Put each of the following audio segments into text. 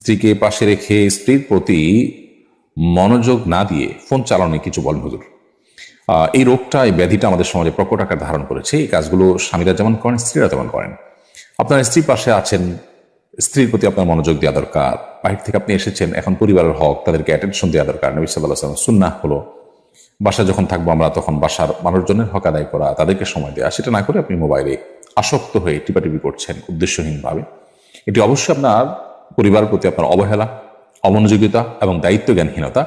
স্ত্রীকে পাশে রেখে স্ত্রীর প্রতি মনোযোগ না দিয়ে ফোন চালানো কিছু বলেন হুজুর। এই রোগটা, এই ব্যাধিটা আমাদের সমাজে প্রকট আকার ধারণ করেছে। এই কাজগুলো স্বামীরা যেমন করেন, স্ত্রীরা তেমন করেন। আপনার স্ত্রীর পাশে আছেন, স্ত্রীর প্রতি আপনার মনোযোগ দেওয়া দরকার। বাহির থেকে আপনি এসেছেন, এখন পরিবারের হক, তাদেরকে অ্যাটেনশন দেওয়া দরকার। নবী সাল্লাল্লাহু আলাইহি ওয়াসাল্লাম সুন্নাহ হলো বাসায় যখন থাকবো আমরা, তখন বাসার মানুষজনের হক আদায় করা, তাদেরকে সময় দেওয়া। সেটা না করে আপনি মোবাইলে আসক্ত হয়ে টিপাটিপি করছেন উদ্দেশ্যহীনভাবে। এটি অবশ্যই আপনার পরিবারের প্রতি আপনার অবহেলা, অমনোযোগিতা এবং দায়িত্ব জ্ঞানহীনতা,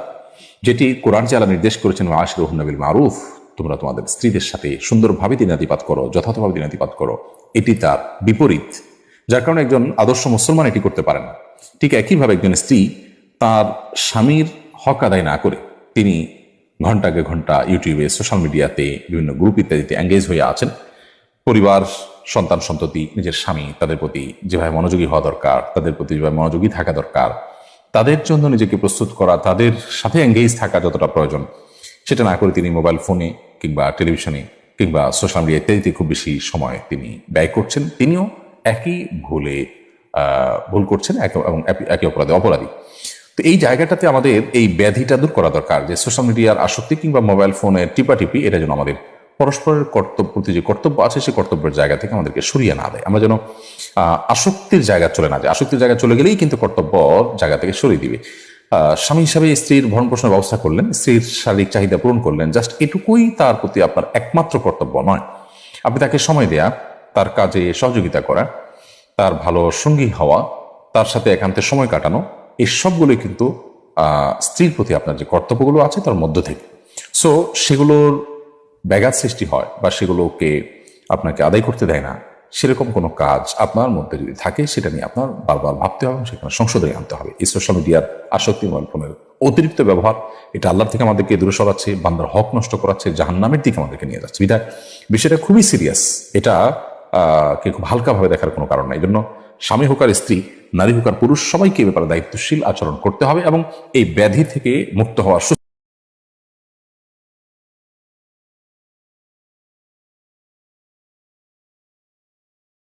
যেটি কোরআন যে আল্লাহ নির্দেশ করেছেন আশিরুহুন্না বিল মারুফ, তোমরা তোমাদের স্ত্রীদের সাথে সুন্দরভাবে দিনাতিপাত করো, যথাযথভাবে দিনাতিপাত করো, এটি তার বিপরীত। যার কারণে একজন আদর্শ মুসলমান এটি করতে পারেন না। ঠিক একইভাবে একজন স্ত্রী তার স্বামীর হক আদায় না করে তিনি ঘন্টাকে ঘন্টা ইউটিউবে, সোশ্যাল মিডিয়াতে, বিভিন্ন গ্রুপ ইত্যাদিতে এঙ্গেজ হয়ে আছেন। পরিবার, সন্তান সন্ততি, নিজের স্বামী, তাদের প্রতি যেভাবে মনোযোগী হওয়া দরকার, তাদের প্রতি যেভাবে মনোযোগী থাকা দরকার, তাদের জন্য নিজেকে প্রস্তুত করা, তাদের সাথে এঙ্গেজ থাকা যতটা প্রয়োজন, সেটা না করে তিনি মোবাইল ফোনে কিংবা টেলিভিশনে কিংবা সোশ্যাল মিডিয়া ইত্যাদিতে খুব বেশি সময় তিনি ব্যয় করছেন। তিনিও একই ভুল করছেন এবং একই অপরাধে অপরাধী। তো এই জায়গাটাতে আমাদের এই ব্যাধিটা দূর করা দরকার, যে সোশ্যাল মিডিয়ার আসক্তি কিংবা মোবাইল ফোনের টিপাটিপি, এটা যেন আমাদের পরস্পরের প্রতি যে কর্তব্য আছে, সেই কর্তব্যের জায়গা থেকে আমাদেরকে সরিয়ে না দেয়। আমরা যেন আসক্তির জায়গা চলে না যায়। আসক্তির জায়গা চলে গেলেই কিন্তু কর্তব্য জায়গা থেকে সরিয়ে দিবে। স্বামী হিসাবে স্ত্রীর ভরণ পোষণের ব্যবস্থা করলেন, স্ত্রীর শারীরিক চাহিদা পূরণ করলেন, জাস্ট এটুকুই তার প্রতি আপনার একমাত্র কর্তব্য নয়। আপনি তাকে সময় দেয়া, তার কাজে সহযোগিতা করা, তার ভালো সঙ্গী হওয়া, তার সাথে একান্তে সময় কাটানো, এই সবগুলোই কিন্তু স্ত্রীর প্রতি আপনার যে কর্তব্যগুলো আছে তার মধ্য থেকে। সো সেগুলোর ব্যাঘাত সৃষ্টি হয় বা সেগুলোকে আপনাকে আদায় করতে দেয় না, সেরকম কোনো কাজ আপনার মধ্যে যদি থাকে, সেটা নিয়ে আপনার বারবার ভাবতে হবে, সেখানে সংশোধনে আনতে হবে। এই সোশ্যাল মিডিয়ার আসক্তি, মোবাইল ফোনের অতিরিক্ত ব্যবহার, এটা আল্লাহ থেকে আমাদেরকে দূরে সরাচ্ছে, বান্দার হক নষ্ট করাচ্ছে, জাহান্নামের দিকে আমাদেরকে নিয়ে যাচ্ছে। বিধায় বিষয়টা খুবই সিরিয়াস। এটা কে খুব হালকাভাবে দেখার কোনো কারণ নাই। এই জন্য স্বামী হোক আর স্ত্রী, নারী হোক আর পুরুষ, সবাইকে এ ব্যাপারে দায়িত্বশীল আচরণ করতে হবে এবং এই ব্যাধি থেকে মুক্ত হওয়ার